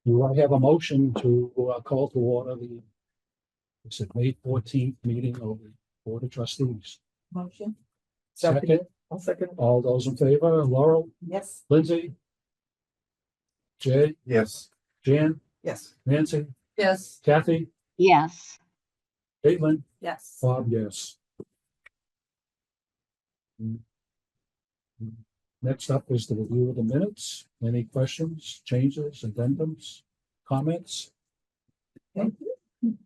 Do I have a motion to call to order the, it's a May 14th meeting of the Board of Trustees? Motion. Second, I'll second. all those in favor, Laurel, Yes. Lindsay, Jay, Yes. Jan, Yes. Nancy, Yes. Kathy, Yes. Caitlin, Yes. Bob, yes. Next up is the review of the minutes. Any questions, changes, addendums, comments? Thank you.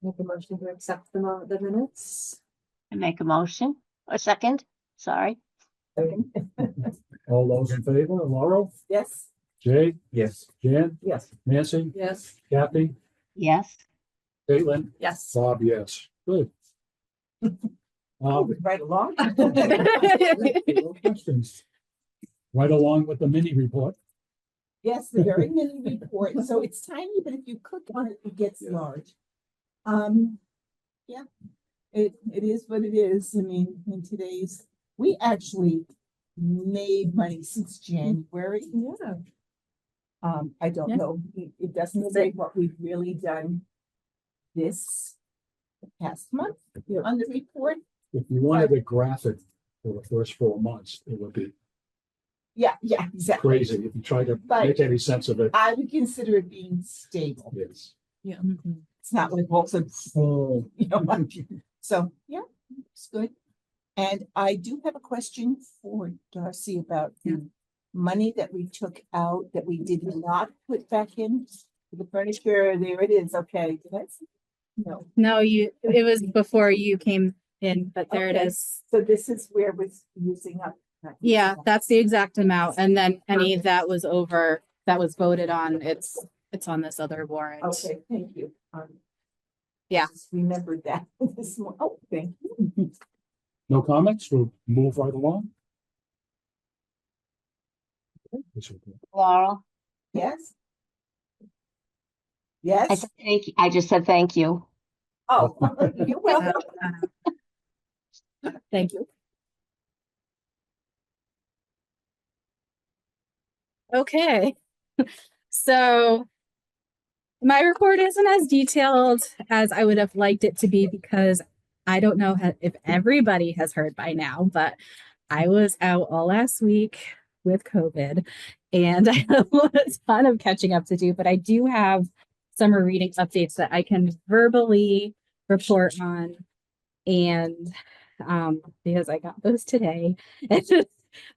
Make a motion to accept the minutes. I make a motion. A second. Sorry. All those in favor, Laurel, Yes. Jay, Yes. Jan, Yes. Nancy, Yes. Kathy, Yes. Caitlin, Yes. Bob, yes. Good. Right along. No questions. Right along with the mini report. Yes, the very mini report. So it's tiny, but if you click on it, it gets large. Yeah, it is what it is. I mean, in today's, we actually made money since January. Yeah. I don't Yeah. know. It doesn't say what we've really done this past month on the report. If you wanted a graphic for the first 4 months, it would be Yeah, exactly. crazy if you try to But- make any sense of it. I would consider it being stable. Yes. Yeah. It's not like also, you know, so, yeah, it's good. And I do have a question for Darcy about the money that we took out that we did not put back in for the furniture. There it is. Okay. No. No, it was before you came in, but there it Okay. is. So this is where we're using up. Yeah, that's the exact amount. And then any that was over, that was voted on, it's on this other warrant. Okay, thank you. Yeah. I just remembered that this morning. Oh, thank you. No comments? We'll move right along. Laurel. Yes? I Yes? said thank you. I just said thank you. Oh, you're welcome. Thank you. Okay, so my report isn't as detailed as I would have liked it to be because I don't know if everybody has heard by now, but I was out all last week with COVID and I have a ton of catching up to do, but I do have summer reading updates that I can verbally report on. And because I got those today,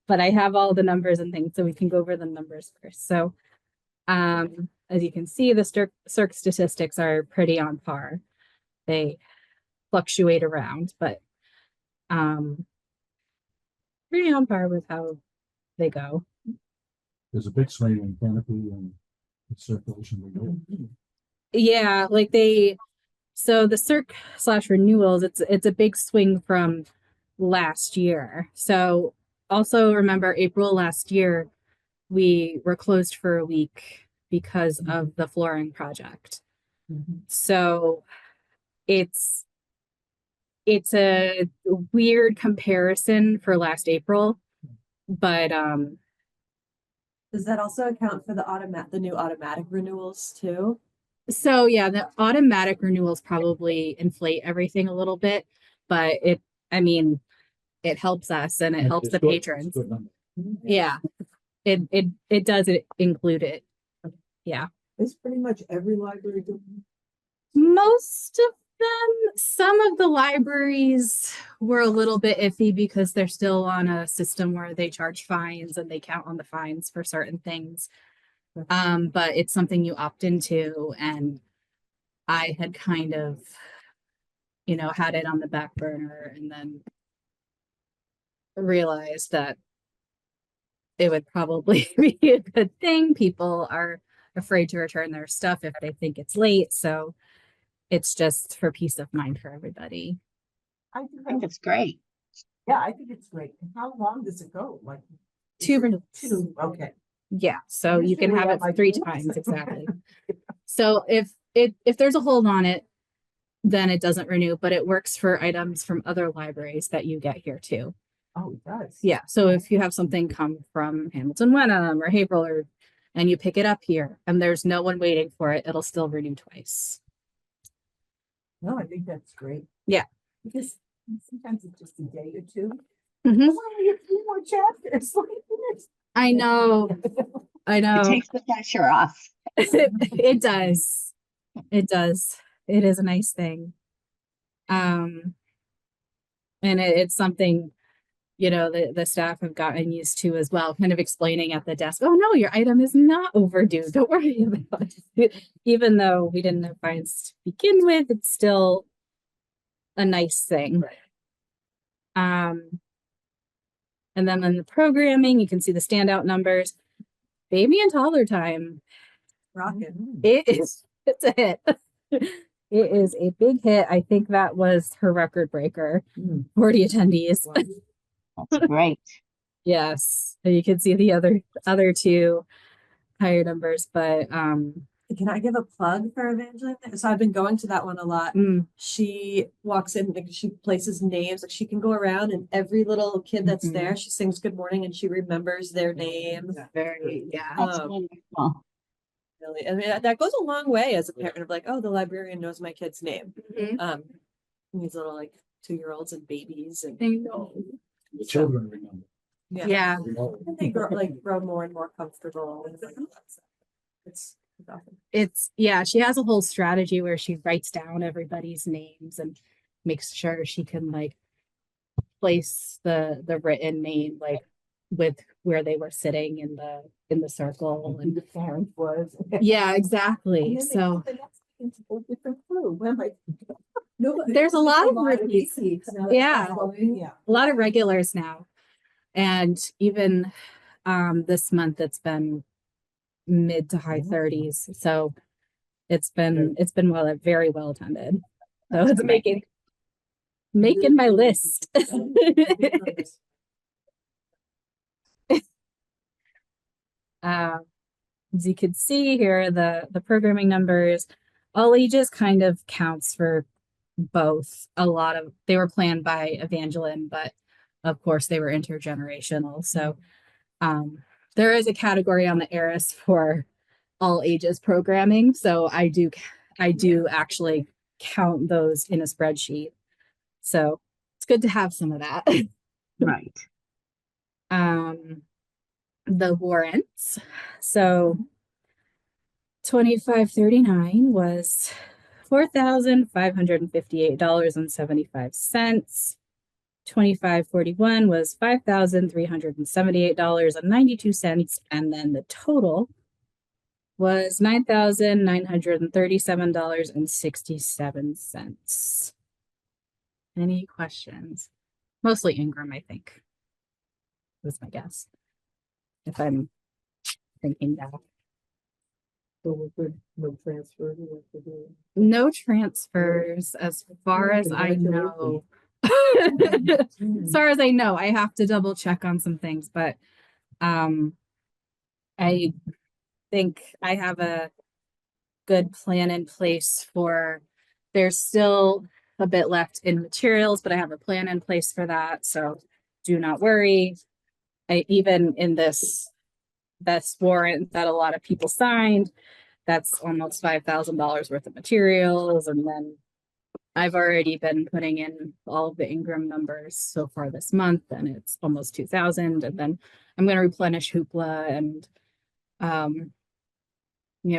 but I have all the numbers and things, so we can go over the numbers first. So as you can see, the circ statistics are pretty on par. They fluctuate around, but pretty on par with how they go. There's a big swing in canopy and circulation. Yeah, like so the circ/renewals, it's a big swing from last year. So also remember April last year, we were closed for a week because of the flooring project. So it's a weird comparison for last April, but Does that also account for the new automatic renewals too? so yeah, the automatic renewals probably inflate everything a little bit, but it helps us and it helps the patrons. Yeah, it does include it. Yeah. It's pretty much every library doing. Most of them, some of the libraries were a little bit iffy because they're still on a system where they charge fines and they count on the fines for certain things. But it's something you opt into, and I had kind of, had it on the back burner and then realized that it would probably be a good thing. People are afraid to return their stuff if they think it's late. So it's just for peace of mind for everybody. I I think it's great. Yeah, I think it's great. How long does it go? Like 2 renewals. 2, okay. Yeah, so you can Usually have I it like 3 2. times exactly. So if there's a hold on it, then it doesn't renew, but it works for items from other libraries that you get here too. Oh, it does. Yeah, so if you have something come from Hamilton Wenham or Haverhill and you pick it up here and there's no one waiting for it, it'll still renew twice. No, I think that's great. Yeah. Because sometimes it's just a day or two. Mhm. Oh, we have 3 more chapters. Look at this. I know, I It know. takes the pressure off. It does. It does. It is a nice thing. And it's something, you know, the staff have gotten used to as well, kind of explaining at the desk, oh no, your item is not overdue. Don't worry about it. Even though we didn't have fines to begin with, it's still a nice thing. And then in the programming, you can see the standout numbers. Baby and toddler time. Rocket. It's a hit. It is a big hit. I think that was her record breaker. 40 attendees. That's great. Yes. And you can see the other two higher numbers, but Can I give a plug for Evangeline? So I've been going to that one a lot. She walks in, like she places names, like she can go around and every little kid that's there, she sings good morning and she remembers their name. very, yeah. That's Um, wonderful. Really, I mean, that goes a long way as a parent of like, oh, the librarian knows my kid's name. These little like 2-year-olds and babies and I know. The children remember. Yeah. You know. And they grow more and more comfortable. And it's awesome. It's yeah, she has a whole strategy where she writes down everybody's names and makes sure she can like place the written name like with where they were sitting in the circle Who and the parent was. yeah, And exactly. then they So go the next thing to a whole different clue. I'm like, no, there's a lot of repeats. repeats. Now Yeah. Yeah. A lot of regulars now. And even this month it's been mid to high 30s. So it's been very well attended. So it's making my list. As you can see here, the programming numbers, all ages kind of counts for both. They were planned by Evangeline, but of course they were intergenerational. So there is a category on the ARIS for all ages programming. So I do actually count those in a spreadsheet. So it's good to have some of that. Right. The warrants. So 2539 was $4,558.75. 2541 was $5,378.92. And then the total was $9,937.67. Any questions? Mostly Ingram, I think. Was my guess. If I'm thinking back. So we're good, no transfer. No transfers as far as I know. As far as I know, I have to double check on some things, but I think I have a good plan in place for there's still a bit left in materials, but I have a plan in place for that. So do not worry. Even in this warrant that a lot of people signed, that's almost $5,000 worth of materials. And then I've already been putting in all of the Ingram numbers so far this month, and it's almost 2,000. And then I'm going to replenish Hoopla and,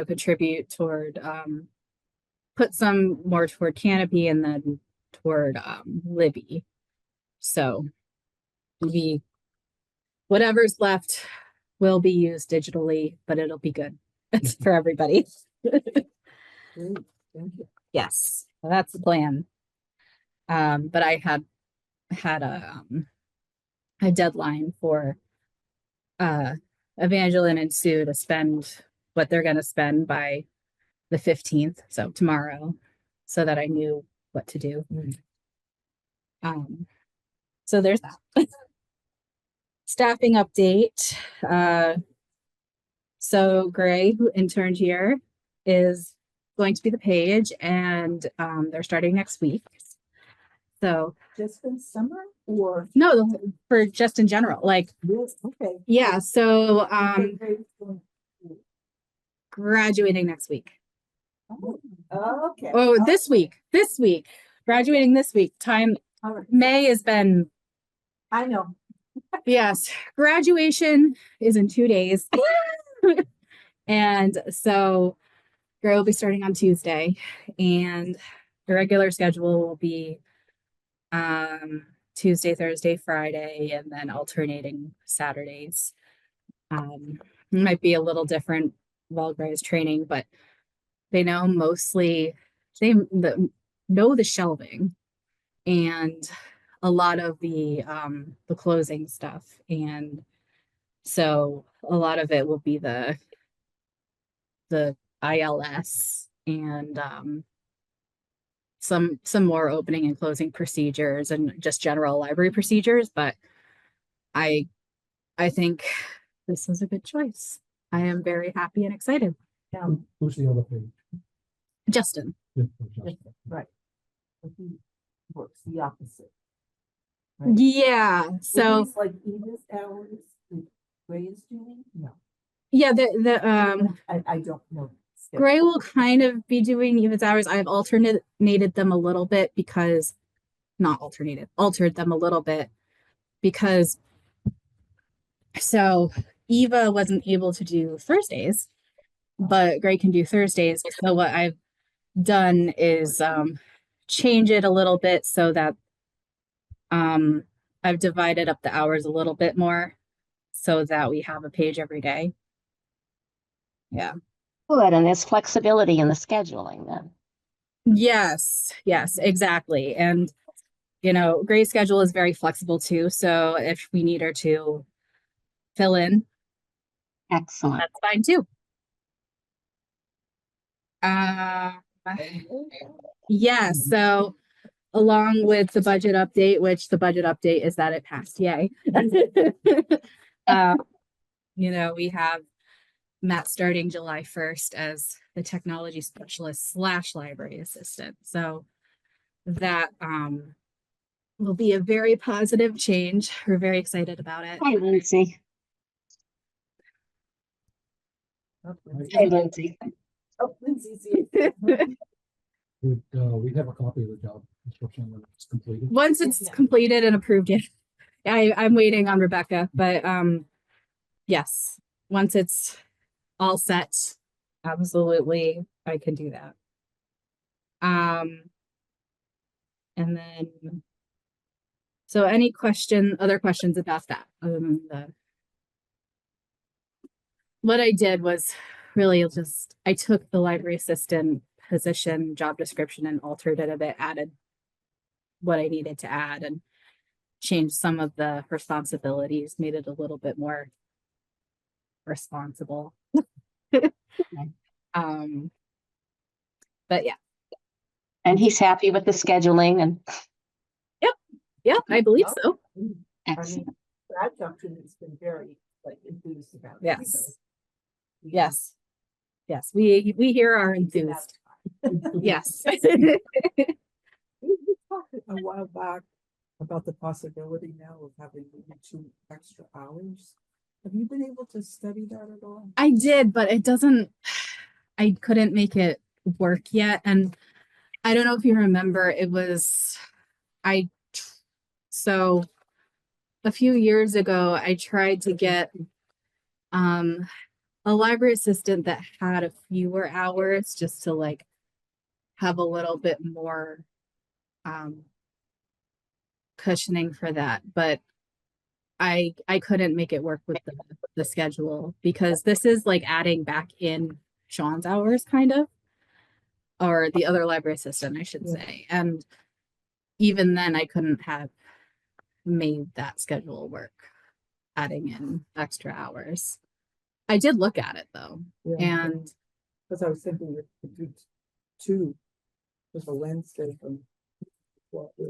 contribute toward, put some more toward Canopy and then toward Libby. So whatever's left will be used digitally, but it'll be good. It's for everybody. Great, thank you. Yes, well, that's the plan. But I had a deadline for Evangeline and Sue to spend what they're going to spend by the 15th, so tomorrow, so that I knew what to do. So there's that. Staffing update. So Gray, who interned here, is going to be the page, and they're starting next week. So Just in summer or? no, for just in general, like, Yes, okay. yeah, so What grade is going to- graduating next week. Oh, okay. Oh, this week, graduating this week. All right. May has been, I know. yes, graduation is in 2 days. And so Gray will be starting on Tuesday, and the regular schedule will be Tuesday, Thursday, Friday, and then alternating Saturdays. It might be a little different while Gray's training, but they know mostly know the shelving and a lot of the closing stuff. And so a lot of it will be the ILS and some more opening and closing procedures and just general library procedures, but I think this was a good choice. I am very happy and excited. Who's the other page? Justin. Yeah, Justin. Right. But he works the opposite. Right. Yeah. So It's like Eva's hours that Gray is doing? No, yeah, the I don't know. Gray will kind of be doing Eva's hours. I've alternated them a little bit because altered them a little bit because so Eva wasn't able to do Thursdays, but Gray can do Thursdays. So what I've done is change it a little bit so that I've divided up the hours a little bit more so that we have a page every day. Yeah. Good, and there's flexibility in the scheduling then. Yes, exactly. And Gray's schedule is very flexible too. So if we need her to fill in, Excellent. that's fine too. Uh, yeah, so along with the budget update, which the budget update is that it passed, yay. We have Matt starting July 1st as the technology specialist / library assistant. So that will be a very positive change. We're very excited about it. Hi, Lindsay. Hey, Lindsay. Oh, Lindsay's here. We have a copy of the job description when it's completed. Once it's Yeah. completed and approved, yeah. I'm waiting on Rebecca, but yes, once it's all set, absolutely I can do that. And then so any other questions about that other than what I did was really just I took the library assistant position job description and altered it a bit, added what I needed to add and changed some of the responsibilities, made it a little bit more responsible. But yeah. And he's happy with the scheduling and Yeah, I believe so. excellent. That junction has been very enthused about it. Yes. So we- Yes. We here are enthused. Yes. We talked a while back about the possibility now of having maybe 2 extra hours. Have you been able to study that at all? I did, but I couldn't make it work yet. And I don't know if you remember, so a few years ago, I tried to get a library assistant that had fewer hours just to have a little bit more cushioning for that. But I couldn't make it work with the schedule because this is adding back in Sean's hours kind of, or the other library assistant, I should say. And even then I couldn't have made that schedule work, adding in extra hours. I did look at it though. Yeah. And Because I was thinking if you could do 2 with a Wednesday from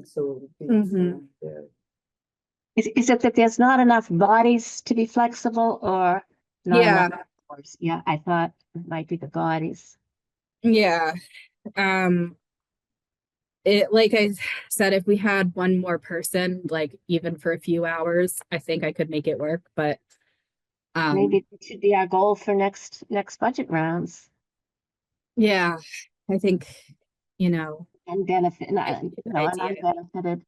so it would be Mhm. there. Is it that there's not enough bodies to be flexible or not Yeah. enough hours? Yeah, I thought it might be the bodies. yeah, like I said, if we had one more person, like even for a few hours, I think I could make it work, but Maybe it should be our goal for next budget rounds yeah, I think, you know, and benefit, I not, think it's a you good know, idea. and unbenefited.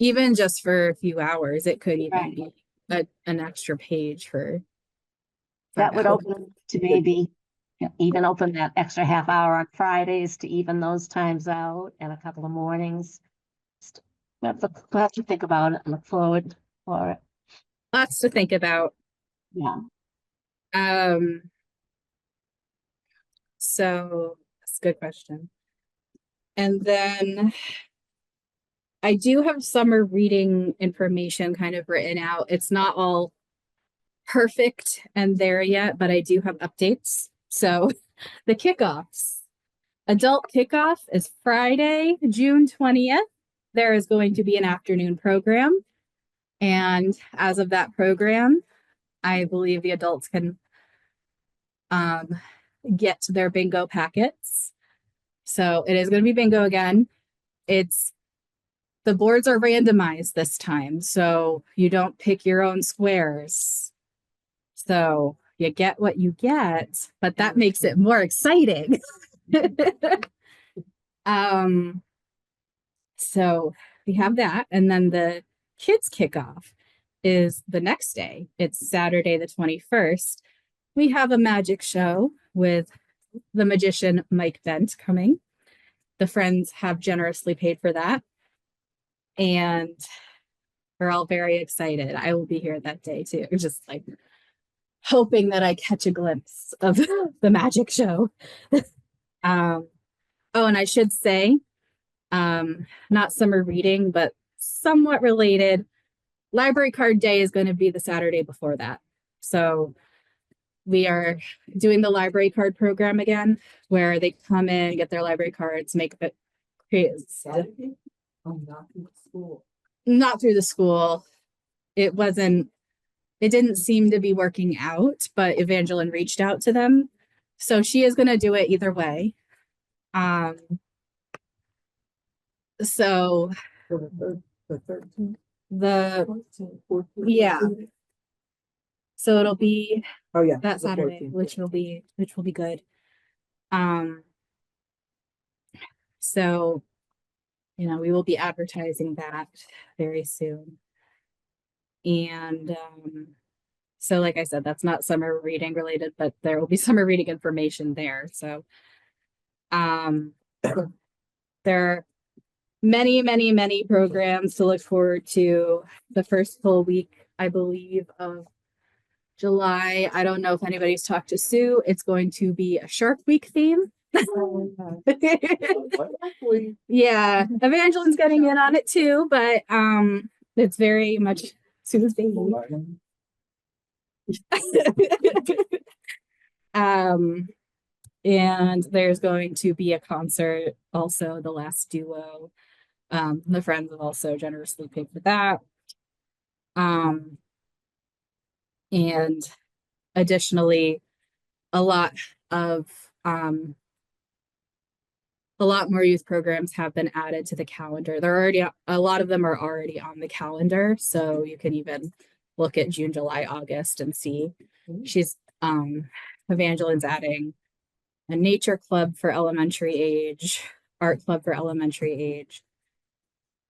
Even just for a few hours, it could even Right. be an extra page for That would hours. open to maybe even open that extra half hour on Fridays to even those times out and a couple of mornings. We'll have to think about it and look forward for it. Lots to think about. Yeah. Um, so that's a good question. And then I do have summer reading information kind of written out. It's not all perfect and there yet, but I do have updates. So the kickoffs. Adult kickoff is Friday, June 20th. There is going to be an afternoon program. And as of that program, I believe the adults can get their bingo packets. So it is going to be bingo again. The boards are randomized this time, so you don't pick your own squares. So you get what you get, but that makes it more exciting. So we have that, and then the kids kickoff is the next day. It's Saturday the 21st. We have a magic show with the magician Mike Bent coming. The friends have generously paid for that. And we're all very excited. I will be here that day too. Just like hoping that I catch a glimpse of the magic show. Oh, and I should say, not summer reading, but somewhat related. Library card day is going to be the Saturday before that. So we are doing the library card program again, where they come in, get their library cards, make it create Saturday? Oh, not in school. not through the school. It didn't seem to be working out, but Evangeline reached out to them. So she is going to do it either way. So For the 13th, the 14th, 14th. Yeah. So it'll be Oh, yeah. that the Saturday, 14th, which yeah. will be good. So we will be advertising that very soon. And so like I said, that's not summer reading related, but there will be summer reading information there. So there are many, many, many programs to look forward to. The first full week, I believe, of July. I don't know if anybody's talked to Sue. It's going to be a Shark Week theme. Yeah, Evangeline's getting in on it too, but it's very much Sue's baby. And there's going to be a concert also, the last duo. The friends have also generously paid for that. And additionally, a lot of a lot more youth programs have been added to the calendar. A lot of them are already on the calendar, so you can even look at June, July, August and see. She's Evangeline's adding a nature club for elementary age, art club for elementary age,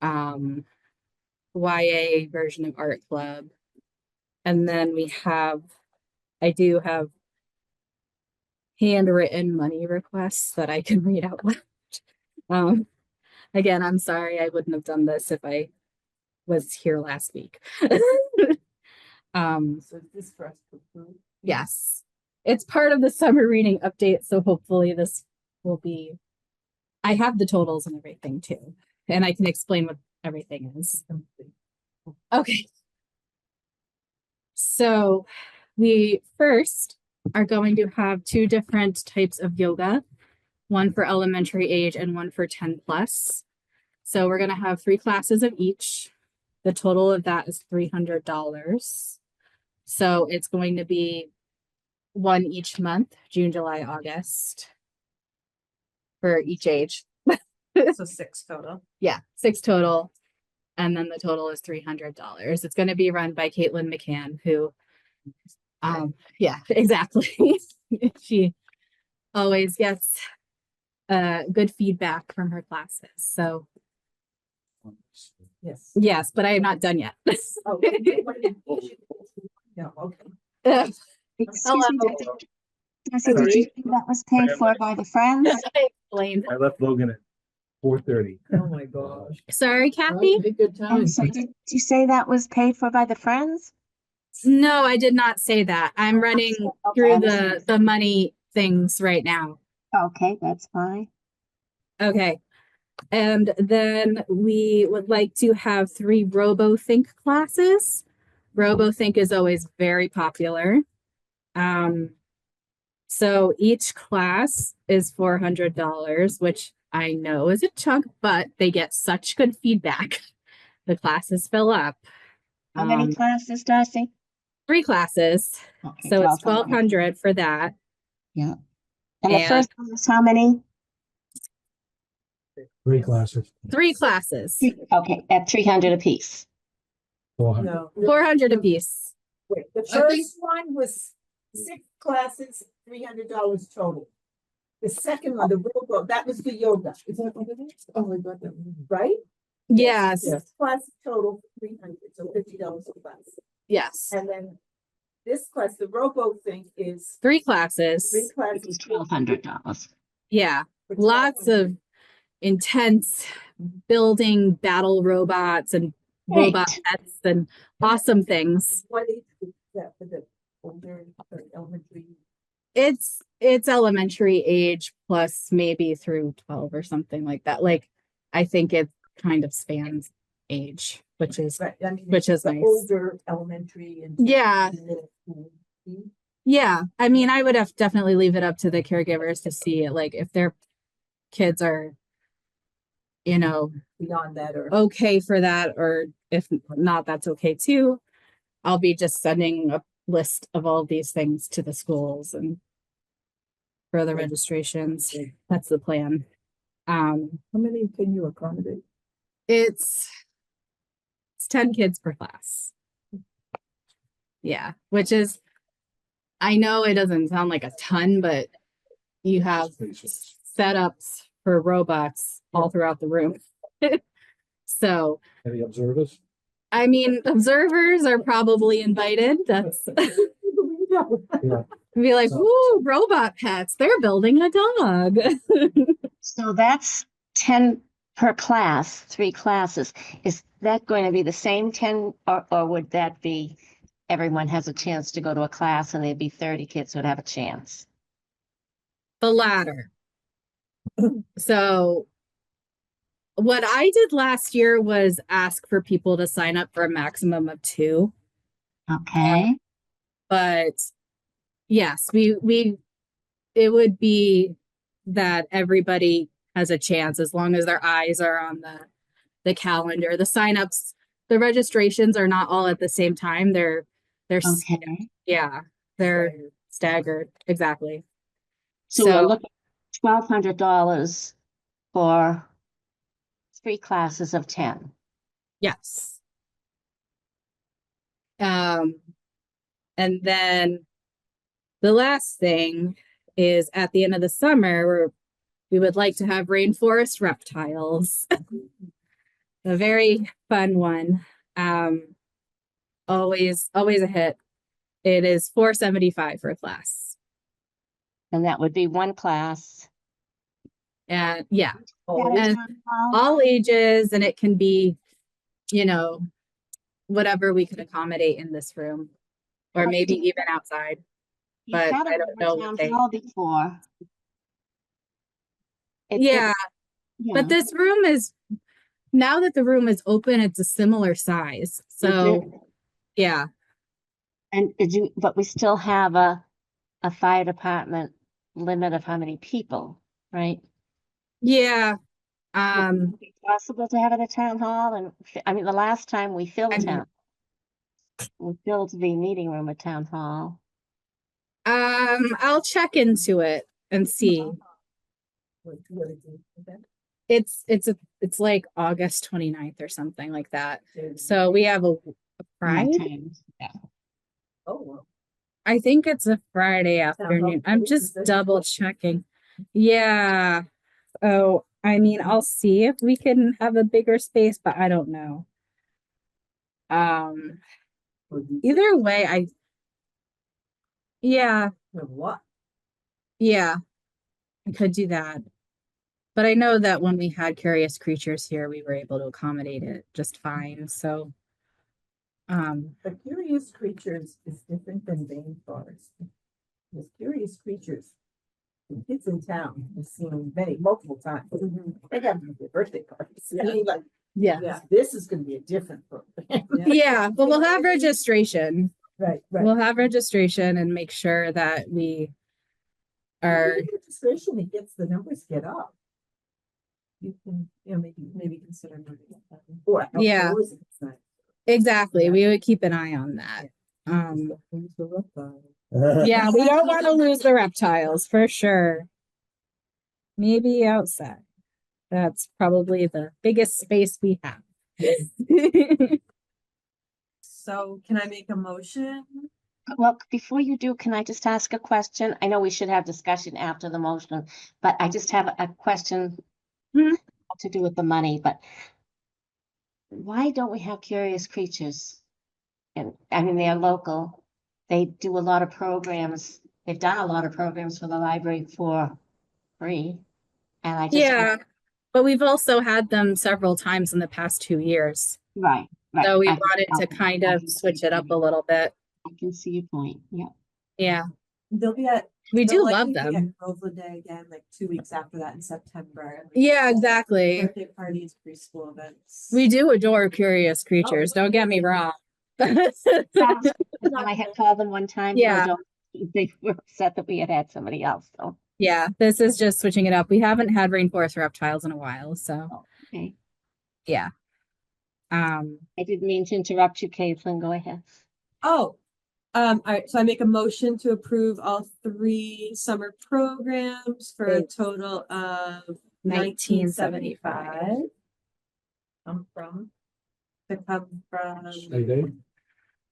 YA version of art club. And then I do have handwritten money requests that I can read out loud. Again, I'm sorry I wouldn't have done this if I was here last week. So this for us to approve? Yes, it's part of the summer reading update, so hopefully this will be. I have the totals and everything too, and I can explain what everything is. Okay. So we first are going to have two different types of yoga, one for elementary age and one for 10 plus. So we're going to have 3 classes of each. The total of that is $300. So it's going to be one each month, June, July, August, for each age. So 6 total. Yeah, 6 total. And then the total is $300. It's going to be run by Caitlin McCann, who, yeah, exactly. She always gets good feedback from her classes. So Yes. yes, but I am not done yet. Oh, no, okay. Excuse me, Hello. Darcy, did you say that was paid for by the Friends? I explained. I left Logan at 4:30. Oh, my gosh. Sorry, Kathy. Good I'm sorry, did you say that was paid for by the Friends? No, I did not say that. I'm running through the money things right now. Okay, that's fine. Okay. And then we would like to have 3 RoboThink classes. RoboThink is always very popular. So each class is $400, which I know is a chunk, but they get such good feedback. The classes fill up. How many classes, Darcy? 3 classes. Okay, So it's 1,200. $1,200 for that. Yeah. And the And- first one is how many? 3 classes. 3 classes, Okay, at 300 apiece. 400. No. 400 apiece. Wait, the I think- first one was 6 classes, $300 total. The second one, the robo, that was the yoga, Is that what it is? Oh, I got that. right? Yes. Yes. 6 classes total, 300, so $50 a class. Yes. And then this class, the robo thing is 3 3 classes. It's classes. $1,200. Yeah. for Lots of 1,200. intense building battle robots and robot Great. pets and awesome things. What age is that for the older or elementary? It's elementary age plus maybe through 12 or something like that. Like I think it kind of spans age, which is Right, I mean, Which is the nice. older elementary and. yeah. middle school. Yeah. I mean, I would have definitely leave it up to the caregivers to see like if their kids are, you know, Beyond that or. okay for that, or if not, that's okay too. I'll be just sending a list of all these things to the schools and for the registrations. That's the plan. How many can you accommodate? It's 10 kids per class. Yeah, which is, I know it doesn't sound like a ton, but you have setups for robots all throughout the room. So, Any observers? I mean, observers are probably invited. That's Yeah. be like, So- woo, robot pets, they're building a dog. So that's 10 per class, 3 classes. Is that going to be the same 10 or would that be everyone has a chance to go to a class and there'd be 30 kids who would have a chance? The latter. So what I did last year was ask for people to sign up for a maximum of 2. Okay. But yes, it would be that everybody has a chance as long as their eyes are on the calendar. The signups, the registrations are not all at the same time. They're Okay. yeah, they're staggered. Exactly. So we're looking at $1,200 for 3 classes of 10. Yes. And then the last thing is at the end of the summer, we would like to have rainforest reptiles. A very fun one. Always a hit. It is $475 for a class. And that would be 1 class. And yeah, At a and town hall. all ages, and it can be, you know, whatever we can accommodate in this room, or maybe even outside. You've but had I it don't at know a what town they- hall before. Yeah, Yeah. but this room is, now that the room is open, it's a similar size. So yeah, And but we still have a fire department limit of how many people, right? yeah. Would it be possible to have it at town hall? And I mean, the last time we filled I mean- town, we filled the meeting room at town hall. I'll check into it and see. What is it? Okay. It's like August 29th or something like that. So we have a Friday. Yeah. Oh, well. I think it's a Friday afternoon. I'm just double checking. Yeah. Oh, I mean, I'll see if we can have a bigger space, but I don't know. Either way, yeah, What? yeah, I could do that. But I know that when we had Curious Creatures here, we were able to accommodate it just fine. So, But Curious Creatures is different than Bane Forest. Because Curious Creatures, the kids in town have seen multiple times. They have their birthday parties. I mean, like, yeah. this is gonna be a different program. Yeah, but we'll have registration. Right, We'll have registration and make sure that we are, Registration, it gets, the numbers get up. You can, maybe consider moving that. Or Yeah. outdoors inside. exactly, Yeah. we would keep an eye on that. Um, Who's the reptile? yeah, we don't want to lose the reptiles for sure. Maybe outside. That's probably the biggest space we have. So can I make a motion? Well, before you do, can I just ask a question? I know we should have discussion after the motion, but I just have a question Mhm. to do with the money, but why don't we have Curious Creatures? And I mean, they're local. They do a lot of programs. They've done a lot of programs for the library for free. And I just. Yeah, but we've also had them several times in the past 2 years. Right, right. So we I can- wanted to okay, kind I of can see switch it your up a point. little bit. I can see your point, yeah. Yeah, They'll be at. we they'll do love likely be at them. Groveland Day again, like 2 weeks after that in September. and Yeah, exactly. Birthday parties, preschool events. We do adore Curious Creatures, don't get me wrong. And I had called them one time. Yeah. They were upset that we had somebody else, so, Yeah, this is just switching it up. We haven't had Rainforest Reptiles in a while, so okay. yeah. I didn't mean to interrupt you, Caitlin, go ahead. Oh, all right, so I make a motion to approve all 3 summer programs for a total of 1975 Come from. to come from. State aid.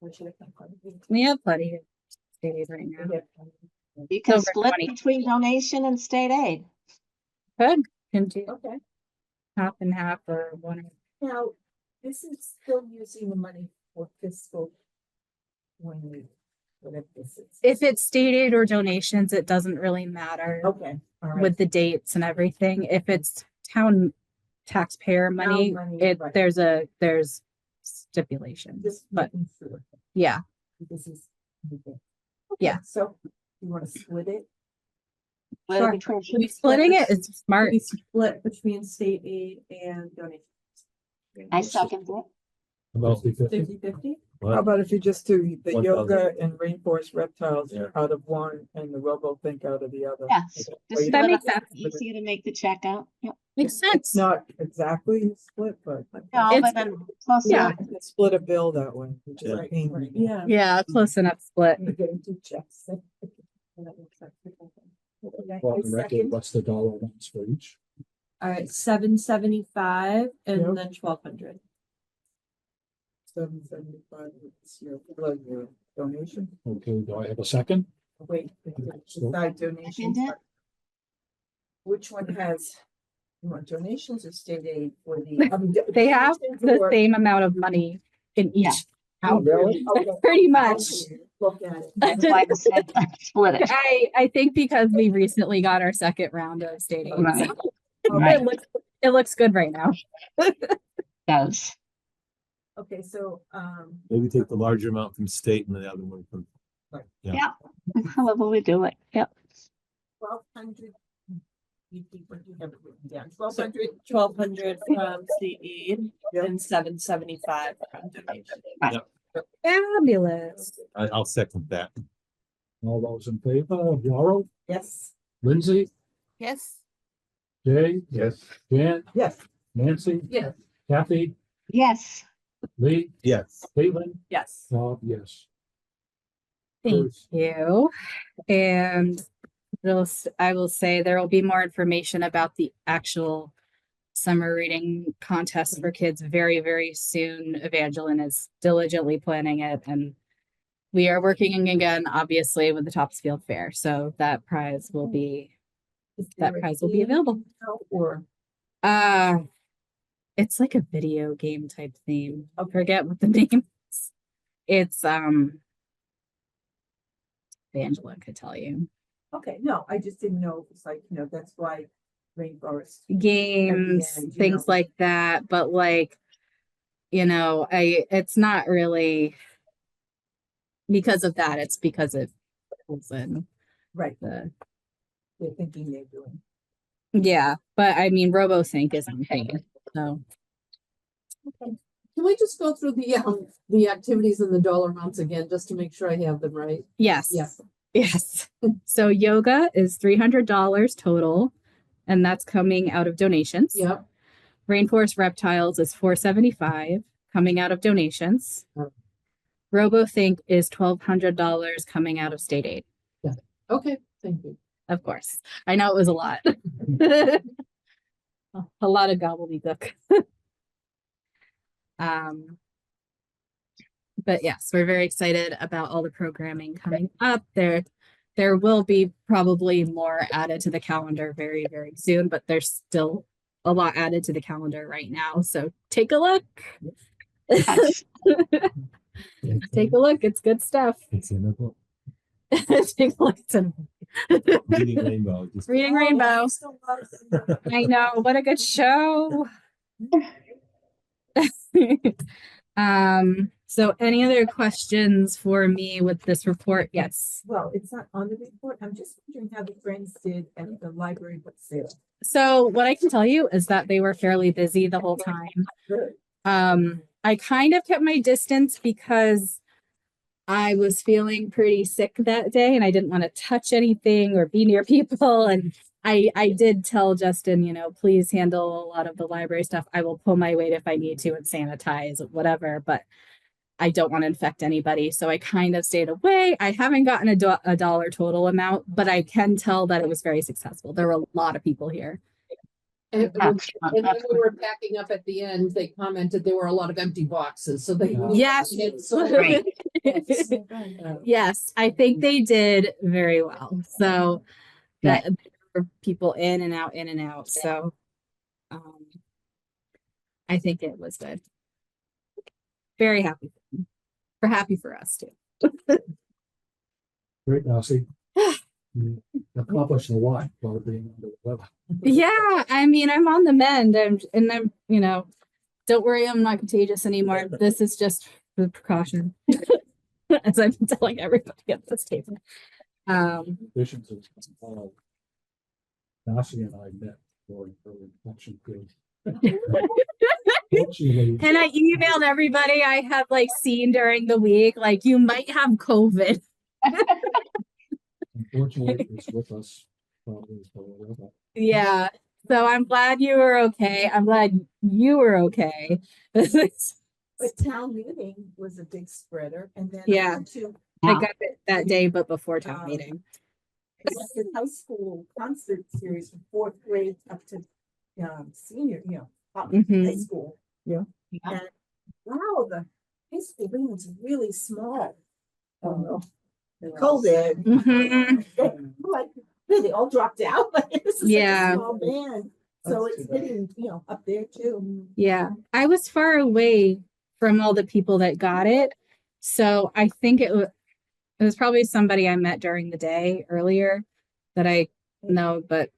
Where should it come from? We have plenty of stays right now. You can Over split 20. between donation and state aid. Could can do Okay, half and half or one. now, this is still using the money for fiscal. Whatever this is. If it's state aid or donations, it doesn't really matter Okay, all right. with the dates and everything. If it's town taxpayer money, money, right. there's stipulations, Just but making sure. yeah. This is. Okay, Yeah. so you wanna split it? Split it Sure. between- Should we Splitting it this- is smart. We split between state aid and donations. I second it. About 50. 50-50? How about if you just do the 1,000. yoga and rainforest reptiles Yeah. out of one and the robo think out of the other? Yes. Or Just you- That split makes it. sense. Easier to make the check out. Yep. Makes It's sense. not exactly split, but No, It's- but then close Yeah. enough. you can split a bill that way, which is Yeah. a pain. Yeah. Yeah, close enough split. You're getting 2 checks. For the record, what's the dollar ones for each? All right, 775 and Yep. then 1200. 775 is your donation. Okay, do I have a second? Wait, decide donations. Second it. Which one has, you want donations or state aid for the? I mean, They have donations the or- same amount of money in Yeah. each house. Okay. Pretty much. Look at it. That's why I said split it. I think because we recently got our second round of state aid. Right. so Right. It looks good right now. Does. Okay, so, Maybe take the larger amount from state and the other one from. However we do it. Yep. 1,200. What do you have it written down? 1,200. 1200 from state aid Yep. and 775 from donation. Fabulous. I'll second that. All those in favor, Laurel, Yes. Lindsay, Yes. Jay, Yes. Jan, Yes, Nancy, Yes. Kathy, Yes. Lee, Yes. Caitlin, Yes. Bob, yes. Thank Bruce. you. And I will say there will be more information about the actual summer reading contest for kids very, very soon. Evangeline is diligently planning it, and we are working again, obviously, with the Topsfield Fair. So that prize will be available. Or It's like a video game type theme. I forget what the name is. It's Evangeline could tell you. okay, no, I just didn't know. It's like, that's why rainforest. Games, end, things like that, but like, it's not really because of that, it's because it was in Right, the they're thinking they're doing. yeah, but I mean RoboSync isn't paying, so Can we just go through the activities and the dollar amounts again, just to make sure I have them right? yes. Yeah. Yes. So yoga is $300 total, and that's coming out of donations. Yep. Rainforest Reptiles is $475 coming out of donations. Oh. RoboThink is $1,200 coming out of state aid. Okay, thank you. Of course. I know it was a lot. A lot of gobbledygook. But yes, we're very excited about all the programming coming up. There will be probably more added to the calendar very, very soon, but there's still a lot added to the calendar right now. So take a look. Yes. Take a look. It's good stuff. It's in the book. Take a look. Reading Rainbow. Just Reading Rainbow. I know. What a good show. So any other questions for me with this report? Yes. Well, it's not on the report. I'm just wondering how the friends did at the library book sale. So what I can tell you is that they were fairly busy the whole time. Good. I kind of kept my distance because I was feeling pretty sick that day and I didn't want to touch anything or be near people. And I did tell Justin, please handle a lot of the library stuff. I will pull my weight if I need to and sanitize, whatever, but I don't want to infect anybody. So I kind of stayed away. I haven't gotten a dollar total amount, but I can tell that it was very successful. There were a lot of people here. And when we were packing up at the end, they commented there were a lot of empty boxes, so they. Yes. Right. Yes, I think they did very well. So that there were people in and out, in and out. So I think it was good. Very happy. We're happy for us too. Great, Darcy. You accomplished a lot while being under the weather. Yeah, I mean, I'm on the mend. I'm don't worry, I'm not contagious anymore. This is just the precaution. As I've been telling everybody at this table. Conditions of Darcy and I met for an infection period. Fortunately, And I emailed everybody I had seen during the week, you might have COVID. unfortunately, it's with us probably for a while. Yeah. So I'm glad you were okay. I'm glad you were okay. But town meeting was a big spreader, and then Yeah. I went to I got it that day, but before town meeting. the high school concert series from fourth grade up to senior, up high Mhm. school. Yeah. And wow, the high school room was really small. Oh, no. COVID. Mhm. They all dropped out. This is Yeah. such a small band. So That's it's too bad. hitting, up there too. Yeah. I was far away from all the people that got it. So I think it was probably somebody I met during the day earlier that I know, but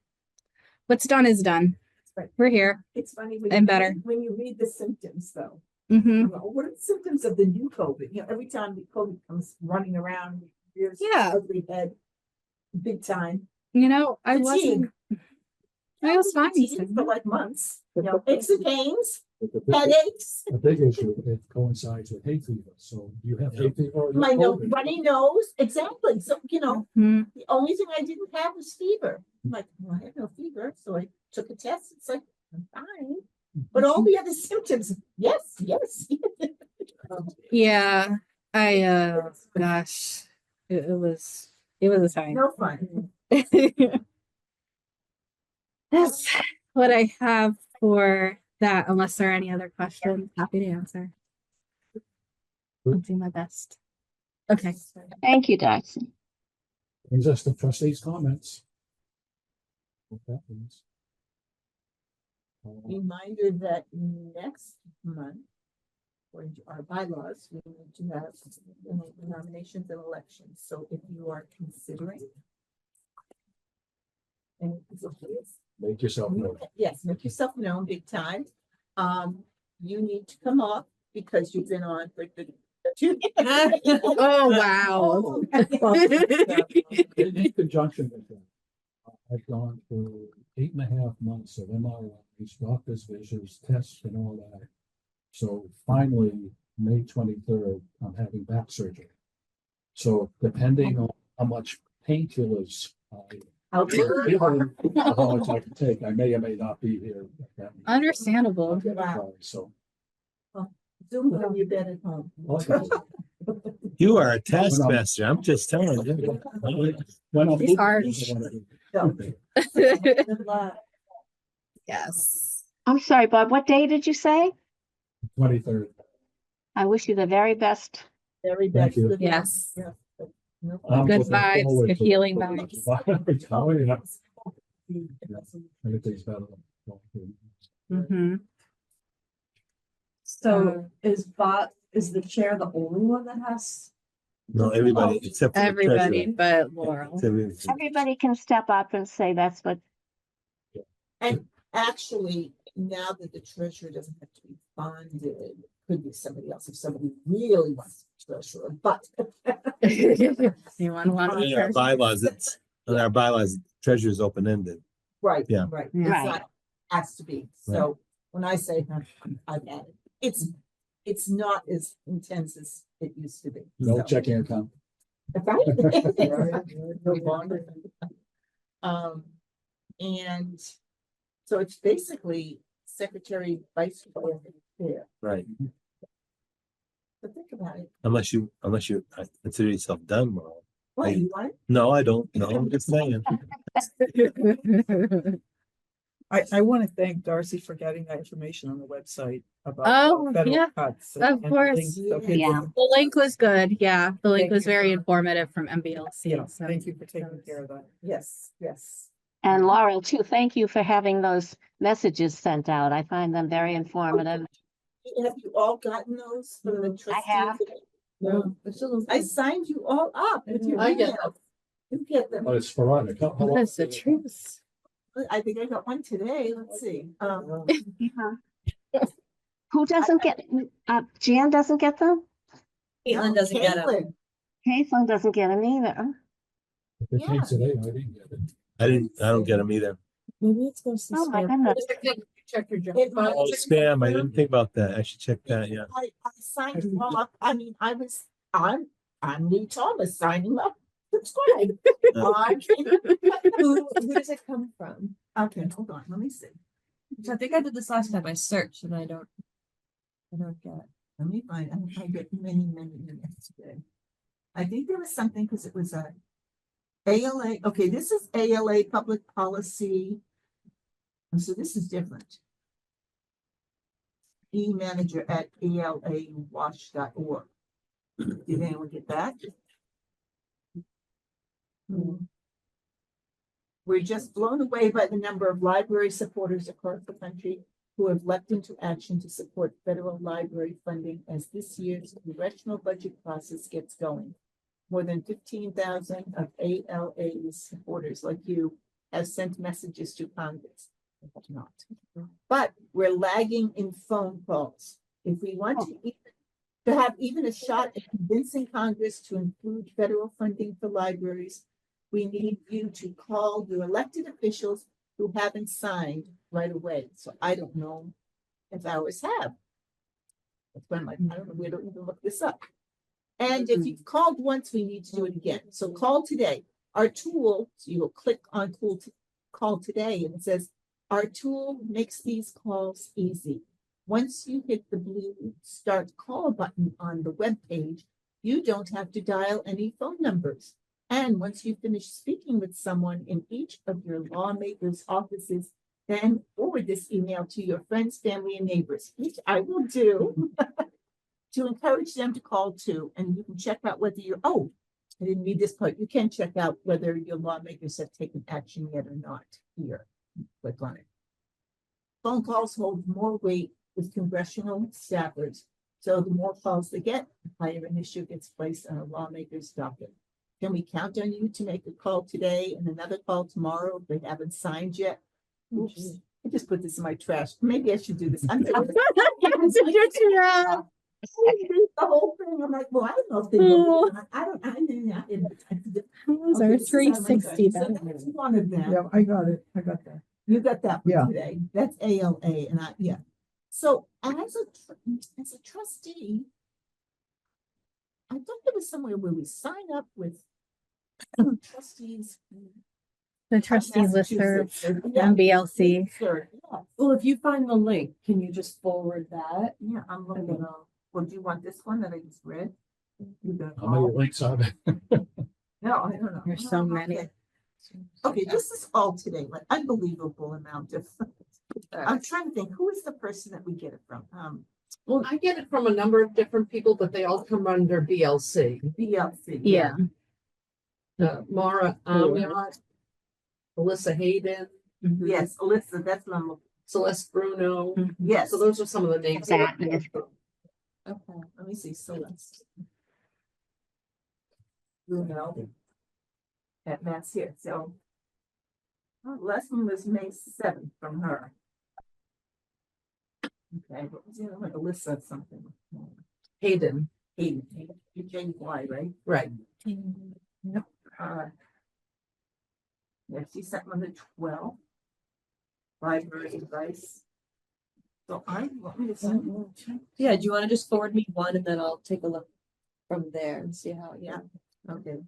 what's done is done. Right. We're here. It's funny when And better. when you read the symptoms though. Hmm. What are the symptoms of the new COVID? Every time the COVID comes running around, here's Yeah. ugly head, big time. I Fatigue. was fine. Fatigue for like months. Aches and pains, But the big, headaches, the big issue, it coincides with hay fever. So you have hay fever. or you my have nose, COVID. runny nose. Exactly. So Mhm. the only thing I didn't have was fever. I'm like, well, I have no fever, so I took a test. It's like I'm fine, but all the other symptoms, yes. Yeah. Gosh, it was a time. No fun. That's what I have for that, unless there are any other questions. Happy to answer. I'll do my best. Okay. Thank you, Darcy. Brings us to trustees' comments. What that means. Reminder that next month, according to our bylaws, we need to have nominations and elections. So if you are considering, and so please, Make yourself known. yes, make yourself known big time. You need to come up because you've been on for the 2 Oh, wow. In conjunction with that, I've gone through 8.5 months of MRIs, doctor's visits, tests and all that. So finally, May 23rd, I'm having back surgery. So depending on how much painkillers how much I can take, I may or may not be here. Understandable. So. Zoom from your bed at home. You are a taskmaster. I'm just telling you. When I'm It's harsh. So, good luck. Yes. I'm sorry, Bob, what day did you say? 23rd. I wish you the very best. Very Thank best. you. Good luck. Yes. Yeah. No I'm Good looking vibes, forward good to healing it. vibes. Oh, yeah. Everything's better. Mm-hmm. So is the chair the only one that has? No, everybody except for the Everybody treasurer. but Laurel. Everybody can step up and say that's what, And actually, now that the treasurer doesn't have to be bonded, it could be somebody else if somebody really wants to be treasurer, but. Anyone want In our bylaws, in our bylaws, treasurer's open-ended. Right, Yeah. right. Yeah. It's not, has to be. So when I say I've added, it's not as intense as it used to be. No So. checking account. No longer. And so it's basically secretary, vice chair. Right. But think about it. Unless you consider yourself done, Laurel. What, you want? No, I don't. No, I'm just saying. I want to thank Darcy for getting that information on the website about Oh, the federal yeah, cuts. of and course. links, so people Yeah. can- The link was good. Yeah, the link Thank was you very for- informative from MBLC. Yeah, So thank you for taking care of that. Yes, yes. and Laurel too, thank you for having those messages sent out. I find them very informative. Have you all gotten those from the trustees? have. No. I signed you all up with your I get email. You get them. But it's sporadic. How what is the often do they come? truth? I think I got one today. Let's see. Yeah. Who doesn't get, Jan doesn't get them? Caitlin doesn't get them. Caitlin. Caitlin doesn't get them either. If it came Yeah. today, I didn't get it. I don't get them either. Maybe it's supposed to Oh my spam. goodness. Check your junk. It might- Oh, spam. I didn't think about that. I should check that, yeah. I signed you all up. I mean, I'm Lee Thomas signing up. Subscribe. Who does it come from? Okay, hold on, let me see. I think I did this last time. I searched and I don't get it. Let me find, I get many minutes today. I think there was something, because it was a ALA, okay, this is ALA public policy. And so this is different. E-manager at alawash.org. Did anyone get that? We're just blown away by the number of library supporters across the country who have leapt into action to support federal library funding as this year's congressional budget process gets going. More than 15,000 of ALA's supporters like you have sent messages to Congress. Not. But we're lagging in phone calls. If we want to have even a shot at convincing Congress to include federal funding for libraries, we need you to call your elected officials who haven't signed right away. So I don't know if ours have. That's why I'm like, I don't know where to even look this up. And if you've called once, we need to do it again. So call today. Our tool, so you will click on call today, and it says, our tool makes these calls easy. Once you hit the blue start call button on the web page, you don't have to dial any phone numbers. And once you finish speaking with someone in each of your lawmakers' offices, then forward this email to your friends, family, and neighbors, which I will do, to encourage them to call too. And you can check out whether you're, oh, I didn't read this part. You can check out whether your lawmakers have taken action yet or not here. Click on it. Phone calls hold more weight with congressional staffers. So the more calls they get, the higher an issue gets placed on a lawmaker's docket. Can we count on you to make a call today and another call tomorrow if they haven't signed yet? Oops, I just put this in my trash. Maybe I should do this. I'm the whole thing. I'm like, well, I don't know if they will. I don't. Those Okay, are this is how I'm gonna 360 do it. So then. that's one of them. Yeah, I got it. I got that. You got that Yeah. one today. That's ALA, and yeah. So as a trustee, I thought there was somewhere where we sign up with trustees. The trustees listserv, Massachusetts. Yeah, MBLC. sure, yeah. Well, if you find the link, can you just forward that? Yeah, I'm And then looking. I'll. Well, do you want this one that I just read? You got How many all- links are there? No, I don't know. There's so many. Okay. Okay, this is all today, like unbelievable amount of. I'm trying to think, who is the person that we get it from? Well, I get it from a number of different people, but they all come under BLC. BLC. Yeah. Mara Amiot, Alyssa Hayden, Yes, Alyssa, that's what I'm looking. Celeste Bruno. Yes. So those are some of the names. Exactly. Okay, let me see, Celeste. Bruno. That's here, so. Lesson was May 7th from her. Okay, what was the other one? Alyssa something. Hayden, Hayden, H-A-Y, right? right. Yep. Yeah, she sent on the 12th. Library advice. So I want me to send. Yeah, do you want to just forward me one and then I'll take a look from there and see how, Yeah. Okay.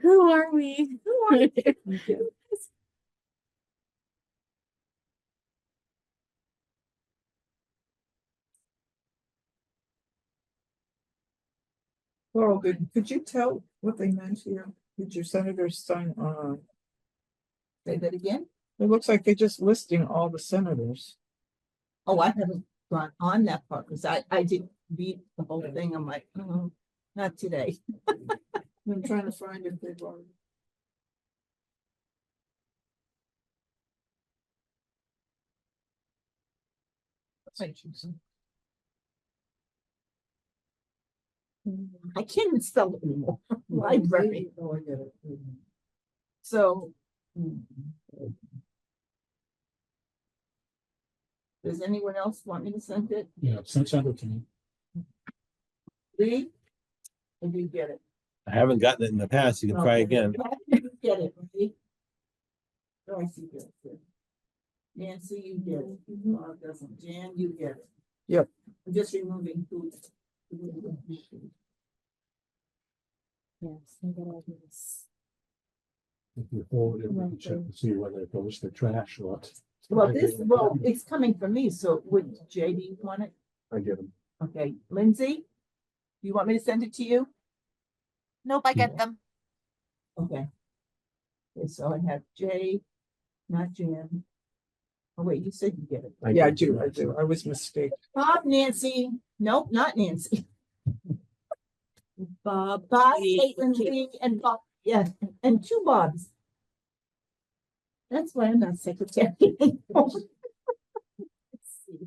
Who are we? Laurel, could you tell what they meant here? Did your senators sign on? Say that again? It looks like they're just listing all the senators. Oh, I haven't gone on that part because I didn't read the whole thing. I'm like, oh, not today. I'm trying to find if they've already. I can't even spell it anymore. Library. Oh, I get it. So. Does anyone else want me to send it? Yeah, send it to me. Lee? Or do you get it? I haven't gotten it in the past. You can try Okay. again. You get it, Lee? Oh, I see that. Good. Nancy, you get it. Bob doesn't. Jan, you get it. Yep. I'm just removing who. Yes, I got all these. If you forward it, we can check to see whether it goes to trash or. Well, it's coming from me, so would JD want it? I get them. Okay, Lindsay? You want me to send it to you? Nope, I get them. Okay. Okay, so I have Jay, not Jan. Oh, wait, you said you get it. Yeah, I do. I was mistaken. Bob, Nancy. Nope, not Nancy. Bob. Bob, Lee, Caitlin, Lee, and Bob. Yeah, and two Bobs. That's why I'm not secretary. Let's see.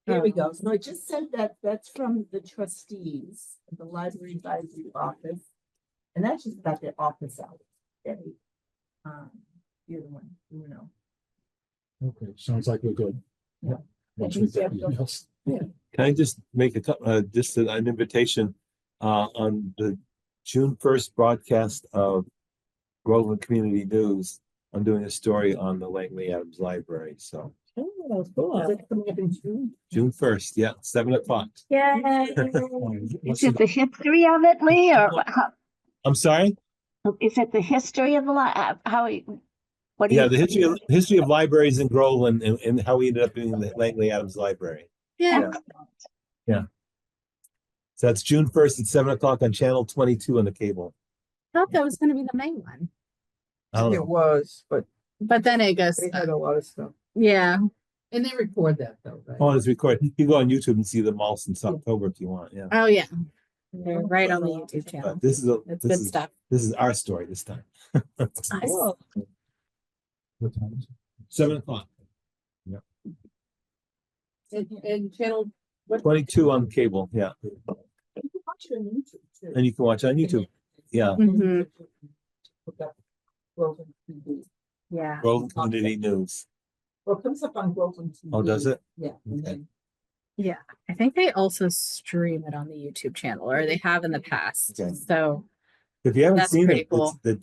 Here we go. So I just said that that's from the trustees, the library advisory office. And that's just about their office hours. Okay. The other one, you know. Okay, sounds like we're good. Yeah. Once we get the emails. Can I just make just an invitation on the June 1st broadcast of Groveland Community News? I'm doing a story on the Langley Adams Library. So Oh, cool. Is it coming up in June? June 1st, yeah, 7:00. Yay. Is it the history of it, Lee, or how, I'm sorry? is it the history of the what do Yeah, you? the history of libraries in Groveland and how we ended up doing the Langley Adams Library. Yeah. So that's June 1st at 7:00 on channel 22 on the cable. thought that was gonna be the main one, I don't It know. was, but but then it goes, they had a lot of stuff. yeah, And they record that though, right? Oh, it's recorded. You can go on YouTube and see them all since October if you want, yeah. oh, yeah. They're right on the YouTube channel. But this is a, It's this good is, stuff. this is our story this time. Nice. Oh, What time is it? 7 o'clock. And channel, what? 22 on cable, yeah. you can watch it on YouTube too. And you can watch on YouTube, yeah. Mhm. Look up Groveland TV. Yeah. Grove Community News. Well, it comes up on Groveland TV. Oh, does it? Yeah. And Okay. then Yeah. I think they also stream it on the YouTube channel, or they have in the past. Okay. So If you haven't That's seen pretty it, cool. they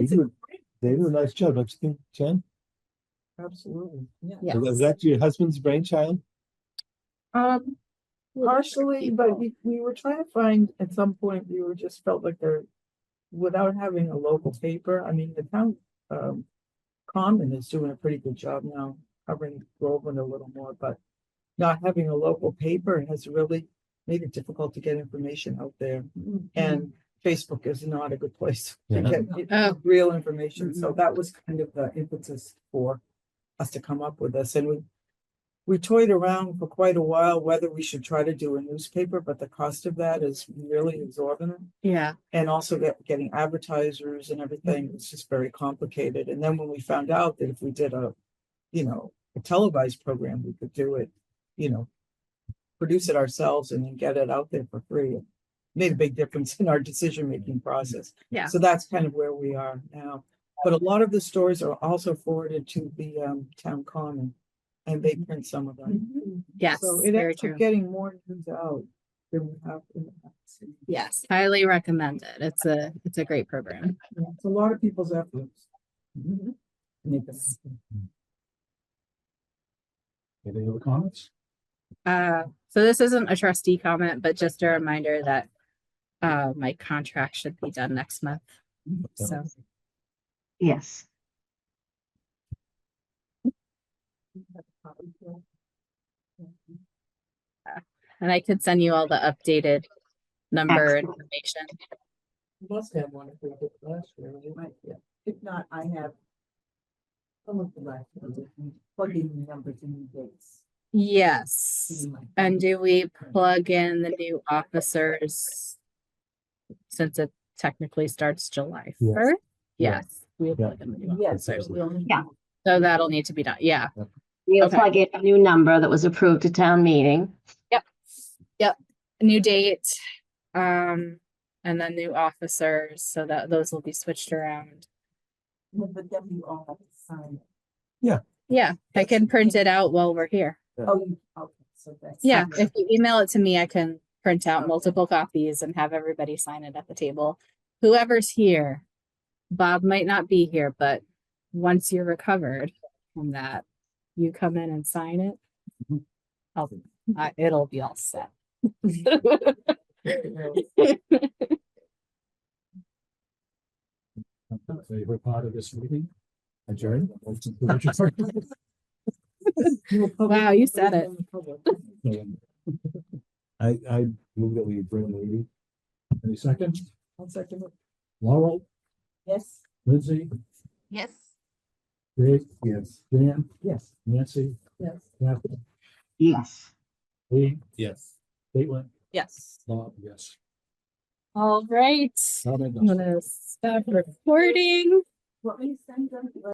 do a nice job, don't you think, Jen? absolutely, yeah. yeah. Was that your husband's brainchild? Partially, but we were trying to find, at some point, we were just felt like there, without having a local paper, I mean, the town, Common is doing a pretty good job now, covering Groveland a little more, but not having a local paper has really made it difficult to get information out there. And Facebook is not a good place to Yeah. get Oh. real information, so that was kind of the impetus for us to come up with this, and we toyed around for quite a while whether we should try to do a newspaper, but the cost of that is really exorbitant. Yeah. And also getting advertisers and everything, it's just very complicated. And then when we found out that if we did a televised program, we could do it, produce it ourselves and then get it out there for free. It made a big difference in our decision-making process. Yeah. So that's kind of where we are now. But a lot of the stories are also forwarded to the town common, and they print some of them. Yes. So it Very ends true. up getting more news out than we have in the past. Yes. Highly recommend it. It's a great program. Yeah, it's a lot of people's efforts. to make it happen. Any other comments? So this isn't a trustee comment, but just a reminder that my contract should be done next month. So Yes. and I could send you all the updated number Excellent. information. You must have one if we did last year. You might, yeah. If not, I have some of the last ones, plugging the numbers in the dates. Yes. And do we plug in the new officers since it technically starts July Yes. 1st? Yeah. Yes. We plug in the new Yes, officers. we only. Yeah. So that'll need to be done. Yeah. We'll Okay. plug in a new number that was approved at town meeting. A new date. And then new officers so that those will be switched around. But then you all have to sign. Yeah. I can print it out while we're here. Oh, okay, so that's. Yeah. If you email it to me, I can print out multiple copies and have everybody sign it at the table. Whoever's here, Bob might not be here, but once you're recovered from that, you come in and sign it. It'll be all set. Favorite part of this meeting? Adjourn. Wow, you said it. I move that we bring the meeting. Any second? I'll second it. Laurel, Yes. Lindsay, Yes. Dave? Yes. Dan? Yes. Nancy? Yes. Kathy? Yes. Lee? Yes. Caitlin? Yes. Bob? Yes. All right. Comment? I'm gonna stop recording. Want me to send them?